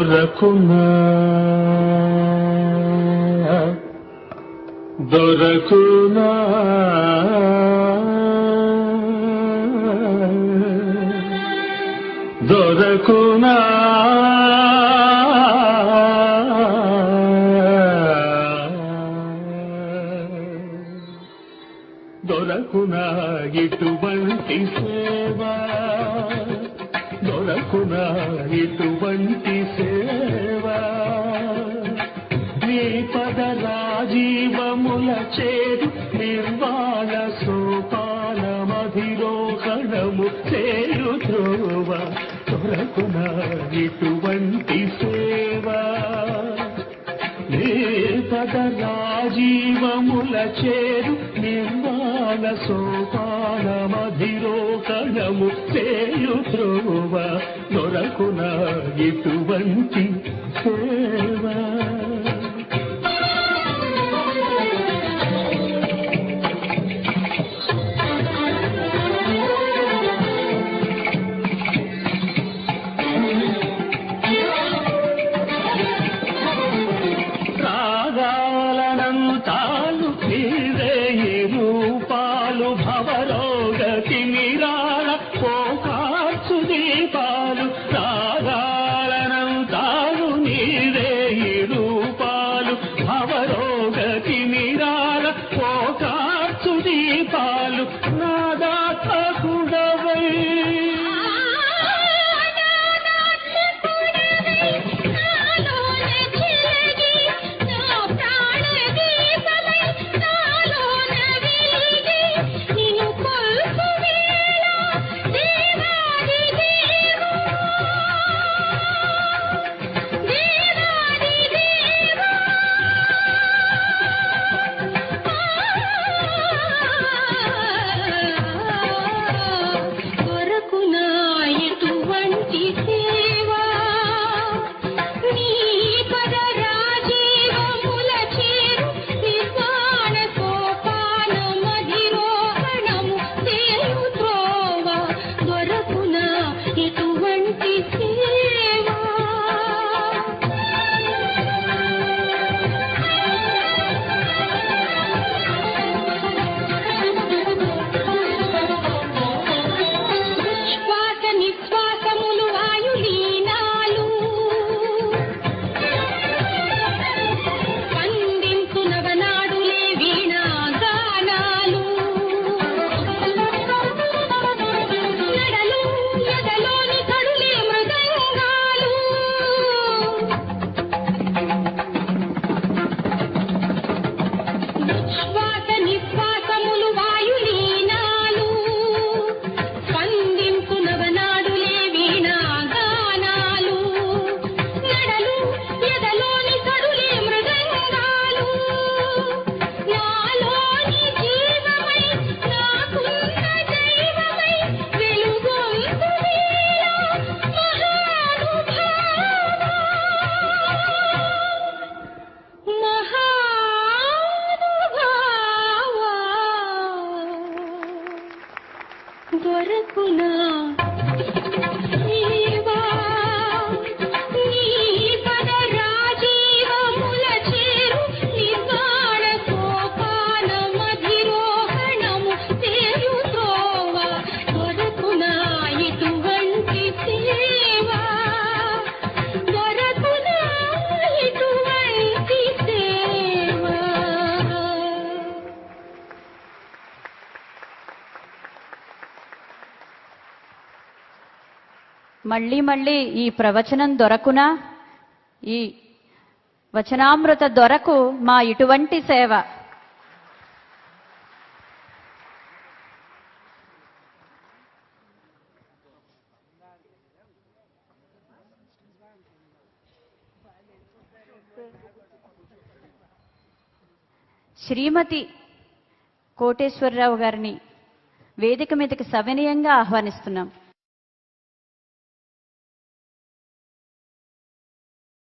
దొరకునా దొరకునా దొరకునా దొరకునా ఇటువంటి సేవా దొరకునా ఇటువంటి సేవా నీ పద రాజీవముల చేరు నిర్వాణ సోపాన మధిరోహణము చేయు ధ్రువ దొరకునా ఇటువంటి సేవా నీ పద రాజీవముల చేరు నిర్వాణ సోపాన మధిరోహణము చేయు ధ్రువ దొరకునా ఇటువంటి సేవా రాగాలనంతాలు నీరే రూపాలు భవరోగతి నిరాళ పోకార్చు దీపాలు రాగాలనంతాలు నీరే రూపాలు భవరోగతి నిరాళ పోకార్చు దీపాలు నాదాత్మకుడవై దొరకునా మళ్ళీ మళ్ళీ ఈ ప్రవచనం దొరకునా ఈ వచనామృత దొరకు మా ఇటువంటి సేవ శ్రీమతి కోటేశ్వరరావు గారిని వేదిక మీదకి సవినయంగా ఆహ్వానిస్తున్నాం.